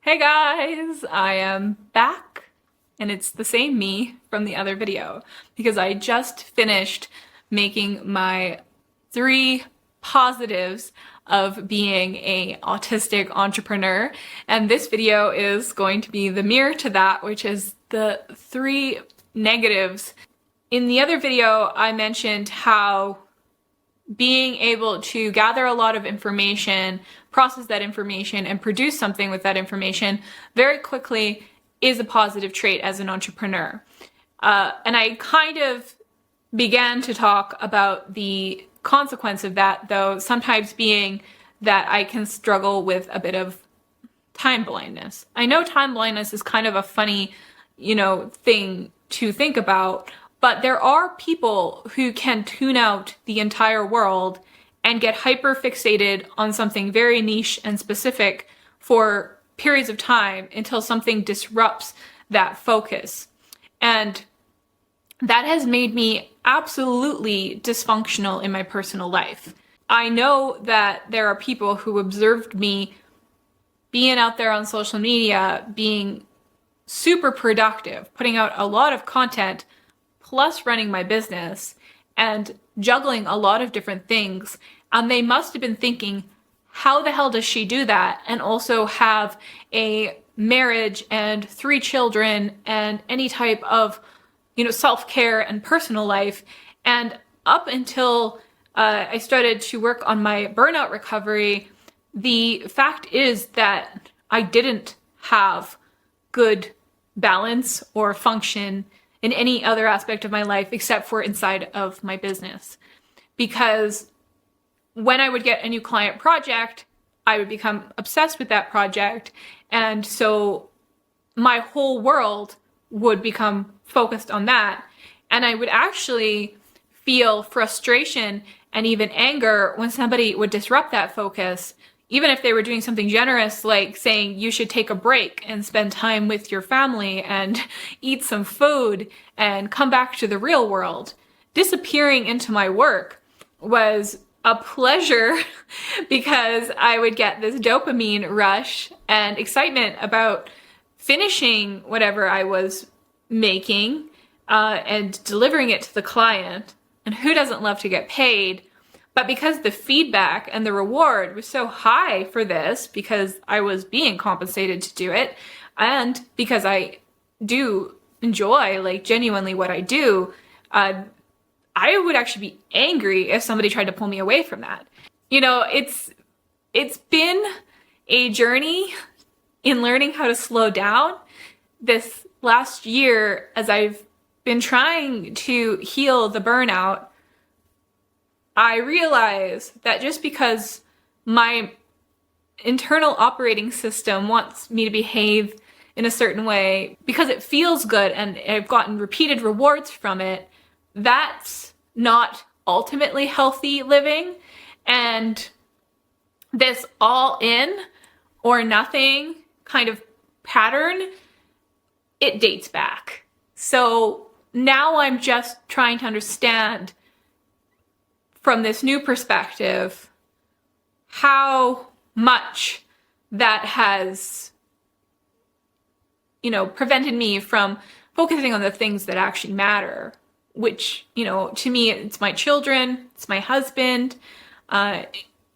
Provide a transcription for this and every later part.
Hey guys, I am back and it's the same me from the other video because I just finished making my 3 positives of being a autistic entrepreneur, and this video is going to be the mirror to that, which is the 3 negatives. In the other video, I mentioned how being able to gather a lot of information, process that information, and produce something with that information very quickly is a positive trait as an entrepreneur. And I kind of began to talk about the consequence of that, though, sometimes being that I can struggle with a bit of time blindness. I know time blindness is kind of a funny, thing to think about, but there are people who can tune out the entire world and get hyper fixated on something very niche and specific for periods of time until something disrupts that focus. And that has made me absolutely dysfunctional in my personal life. I know that there are people who observed me being out there on social media, being super productive, putting out a lot of content, plus running my business and juggling a lot of different things. And they must have been thinking, how the hell does she do that and also have a marriage and 3 children and any type of, self-care and personal life? And up until I started to work on my burnout recovery, the fact is that I didn't have good balance or function in any other aspect of my life except for inside of my business. Because when I would get a new client project, I would become obsessed with that project. And so my whole world would become focused on that. And I would actually feel frustration and even anger when somebody would disrupt that focus, even if they were doing something generous, like saying you should take a break and spend time with your family and eat some food and come back to the real world. Disappearing into my work was a pleasure because I would get this dopamine rush and excitement about finishing whatever I was making and delivering it to the client. And who doesn't love to get paid? But because the feedback and the reward was so high for this, because I was being compensated to do it, and because I do enjoy, genuinely what I do, I would actually be angry if somebody tried to pull me away from that. It's been a journey in learning how to slow down this last year as I've been trying to heal the burnout. I realize that just because my internal operating system wants me to behave in a certain way, because it feels good and I've gotten repeated rewards from it, that's not ultimately healthy living. And this all in or nothing kind of pattern, it dates back. So now I'm just trying to understand from this new perspective how much that has, prevented me from focusing on the things that actually matter, which, to me, it's my children, it's my husband.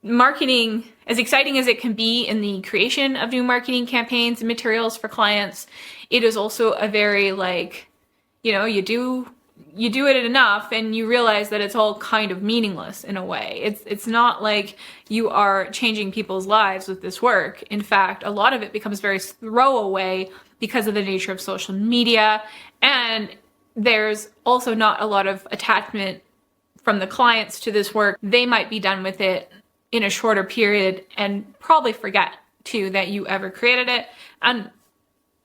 Marketing, as exciting as it can be in the creation of new marketing campaigns and materials for clients, it is also a very you do it enough and you realize that it's all kind of meaningless in a way. It's not like you are changing people's lives with this work. In fact, a lot of it becomes very throwaway because of the nature of social media. And there's also not a lot of attachment from the clients to this work. They might be done with it in a shorter period and probably forget too that you ever created it. And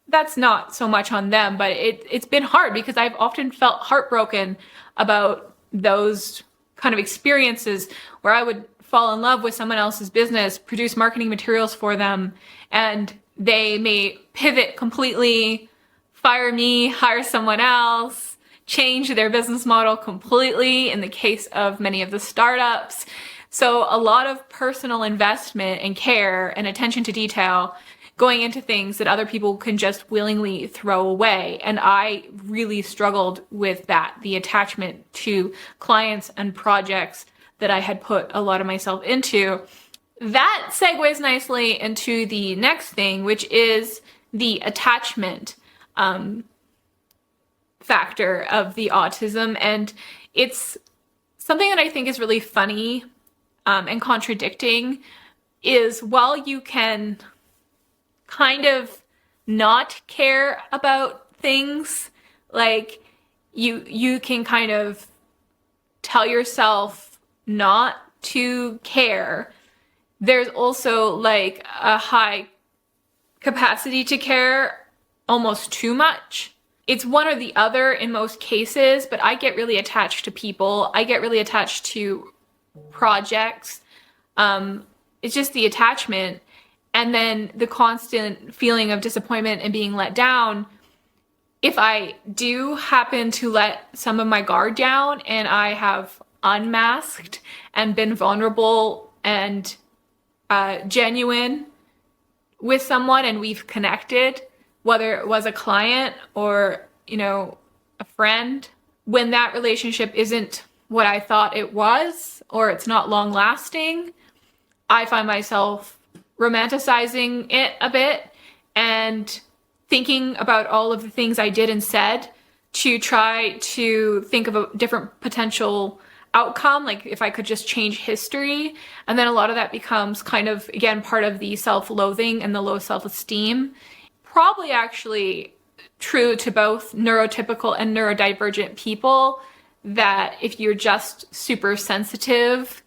that's not so much on them, but it's been hard because I've often felt heartbroken about those kind of experiences where I would fall in love with someone else's business, produce marketing materials for them, and they may pivot completely, fire me, hire someone else, change their business model completely in the case of many of the startups. So a lot of personal investment and care and attention to detail going into things that other people can just willingly throw away. And I really struggled with that, the attachment to clients and projects that I had put a lot of myself into. That segues nicely into the next thing, which is the attachment factor of the autism. And it's something that I think is really funny and contradicting, is while you can kind of not care about things, like you can kind of tell yourself not to care, there's also like a high capacity to care, almost too much. It's one or the other in most cases, but I get really attached to people. I get really attached to projects. It's just the attachment. And then the constant feeling of disappointment and being let down. If I do happen to let some of my guard down and I have unmasked and been vulnerable and genuine with someone and we've connected, whether it was a client or, a friend, when that relationship isn't what I thought it was, or it's not long lasting, I find myself romanticizing it a bit and thinking about all of the things I did and said to try to think of a different potential outcome, like if I could just change history. And then a lot of that becomes kind of, again, part of the self-loathing and the low self-esteem. Probably actually true to both neurotypical and neurodivergent people, that if you're just super sensitive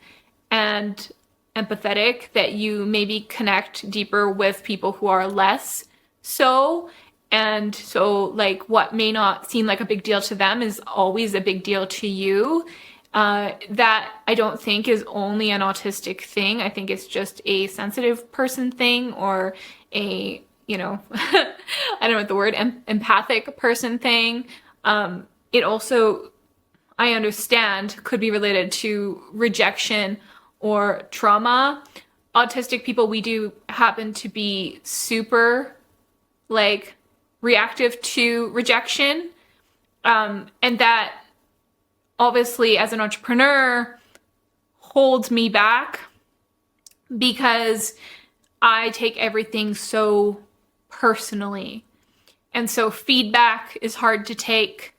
and empathetic, that you maybe connect deeper with people who are less so. And so like what may not seem like a big deal to them is always a big deal to you. That I don't think is only an autistic thing. I think it's just a sensitive person thing, or a, I don't know what the word, empathic person thing. It also, I understand, could be related to rejection or trauma. Autistic people, we do happen to be super reactive to rejection. And that obviously as an entrepreneur holds me back because I take everything so personally. And so feedback is hard to take.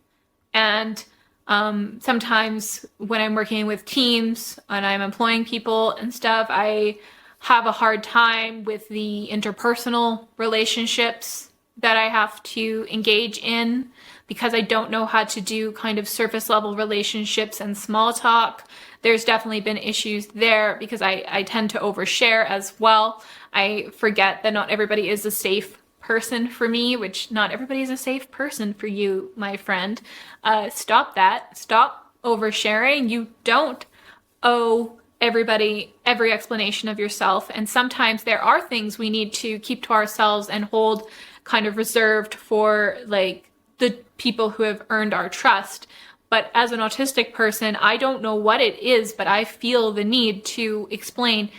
And sometimes when I'm working with teams and I'm employing people and stuff, I have a hard time with the interpersonal relationships that I have to engage in, because I don't know how to do kind of surface level relationships and small talk. There's definitely been issues there because I tend to overshare as well. I forget that not everybody is a safe person for me, which not everybody is a safe person for you, my friend. Stop that. Stop oversharing. You don't owe everybody every explanation of yourself. And sometimes there are things we need to keep to ourselves and hold kind of reserved for the people who have earned our trust. But as an autistic person, I don't know what it is, but I feel the need to explain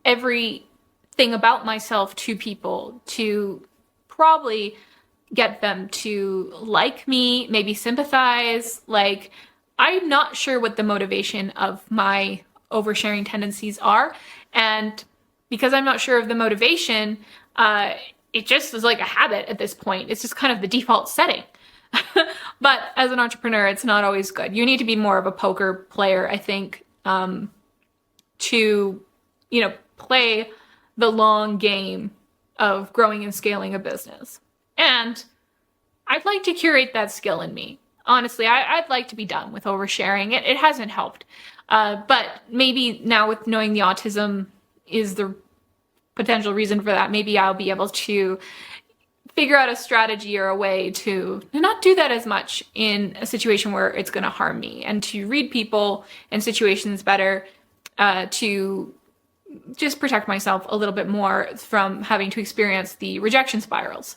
everything about myself to people, to probably get them to like me, maybe sympathize. I'm not sure what the motivation of my oversharing tendencies are. And because I'm not sure of the motivation, it just is like a habit at this point. It's just kind of the default setting. But as an entrepreneur, it's not always good. You need to be more of a poker player, I think, to, play the long game of growing and scaling a business. And I'd like to curate that skill in me. Honestly, I'd like to be done with oversharing. It hasn't helped. But maybe now with knowing the autism is the potential reason for that, maybe I'll be able to figure out a strategy or a way to not do that as much in a situation where it's going to harm me, and to read people and situations better, to just protect myself a little bit more from having to experience the rejection spirals.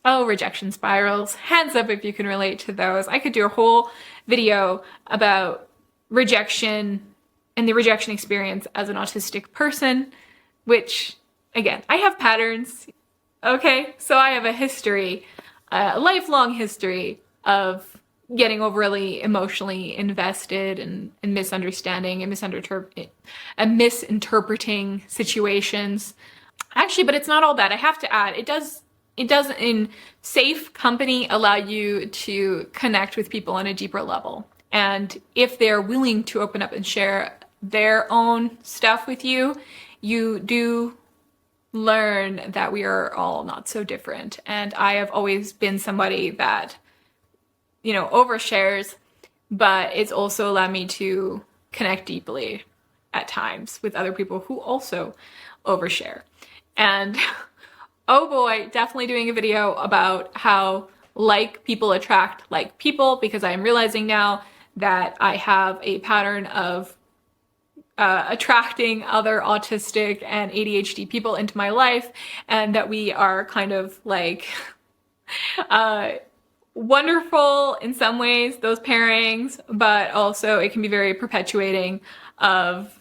Oh, rejection spirals. Hands up if you can relate to those. I could do a whole video about rejection and the rejection experience as an autistic person, which, again, I have patterns. Okay, so I have a history, a lifelong history of getting overly emotionally invested and misunderstanding and misinterpreting situations. Actually, but it's not all bad. I have to add, it does in safe company allow you to connect with people on a deeper level. And if they're willing to open up and share their own stuff with you, you do learn that we are all not so different. And I have always been somebody that, overshares, but it's also allowed me to connect deeply at times with other people who also overshare. And oh boy, definitely doing a video about how like people attract like people, because I'm realizing now that I have a pattern of attracting other autistic and ADHD people into my life, and that we are kind of like wonderful in some ways, those pairings, but also it can be very perpetuating of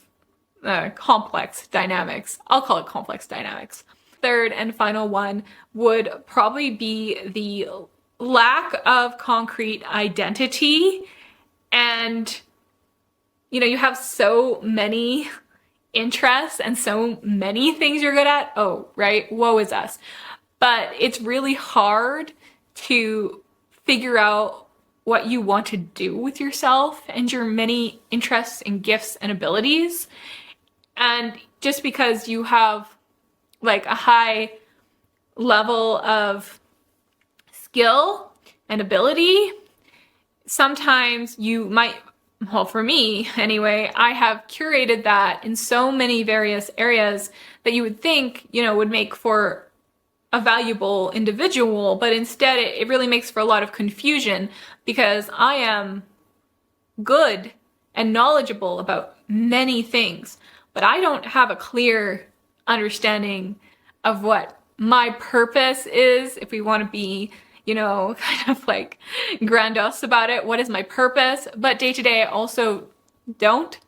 complex dynamics. I'll call it complex dynamics. Third and final one would probably be the lack of concrete identity. And you have so many interests and so many things you're good at. Oh, right. Woe is us. But it's really hard to figure out what you want to do with yourself and your many interests and gifts and abilities. And just because you have like a high level of skill and ability, sometimes you might, well, for me anyway, I have curated that in so many various areas that you would think, would make for a valuable individual, but instead it really makes for a lot of confusion, because I am good and knowledgeable about many things, but I don't have a clear understanding of what my purpose is. If we want to be, kind of like grandiose about it, what is my purpose? But day to day, I also don't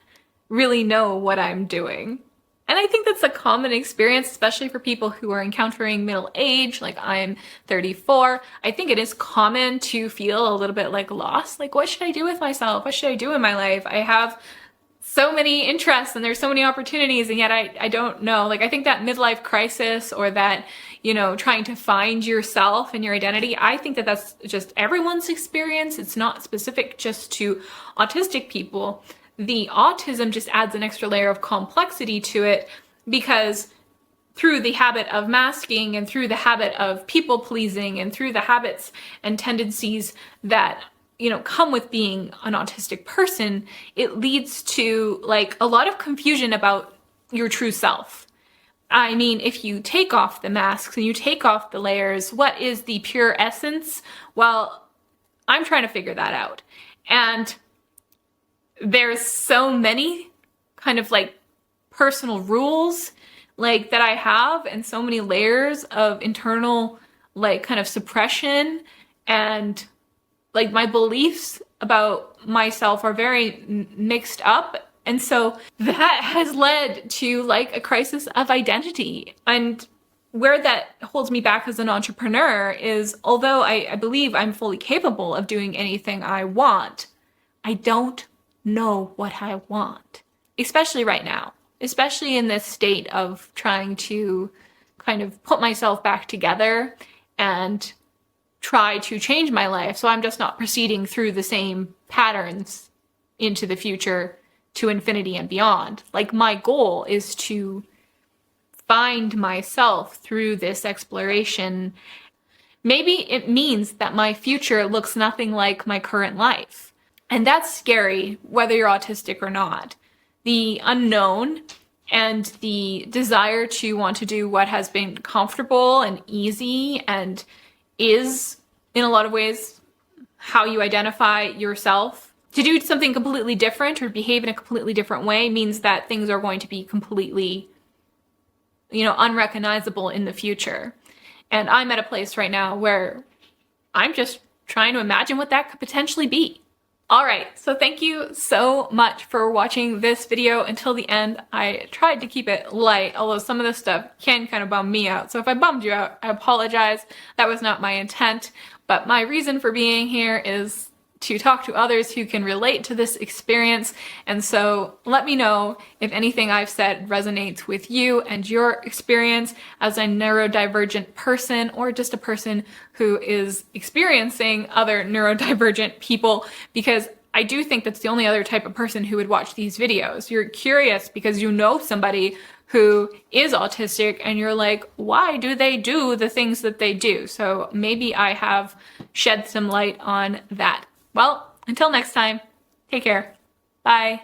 really know what I'm doing. And I think that's a common experience, especially for people who are encountering middle age. Like, I'm 34. I think it is common to feel a little bit like lost. Like, what should I do with myself? What should I do in my life? I have so many interests and there's so many opportunities, and yet I don't know. Like, I think that midlife crisis, or that, trying to find yourself and your identity, I think that that's just everyone's experience. It's not specific just to autistic people. The autism just adds an extra layer of complexity to it, because through the habit of masking and through the habit of people pleasing and through the habits and tendencies that come with being an autistic person, it leads to like a lot of confusion about your true self. I mean, if you take off the masks and you take off the layers, what is the pure essence? Well, I'm trying to figure that out. And there's so many kind of like personal rules like that I have, and so many layers of internal like kind of suppression, and like my beliefs about myself are very mixed up. And so that has led to like a crisis of identity. And where that holds me back as an entrepreneur is, although I believe I'm fully capable of doing anything I want, I don't know what I want, especially right now, especially in this state of trying to kind of put myself back together and try to change my life, so I'm just not proceeding through the same patterns into the future to infinity and beyond. Like, my goal is to find myself through this exploration. Maybe it means that my future looks nothing like my current life. And that's scary, whether you're autistic or not. The unknown and the desire to want to do what has been comfortable and easy and is, in a lot of ways, how you identify yourself. To do something completely different or behave in a completely different way means that things are going to be completely, unrecognizable in the future. And I'm at a place right now where I'm just trying to imagine what that could potentially be. All right, so thank you so much for watching this video until the end. I tried to keep it light, although some of this stuff can kind of bum me out. So if I bummed you out, I apologize. That was not my intent, but my reason for being here is to talk to others who can relate to this experience. And so let me know if anything I've said resonates with you and your experience as a neurodivergent person, or just a person who is experiencing other neurodivergent people, because I do think that's the only other type of person who would watch these videos. You're curious because you know somebody who is autistic and you're like, why do they do the things that they do? So maybe I have shed some light on that. Well, until next time, take care. Bye.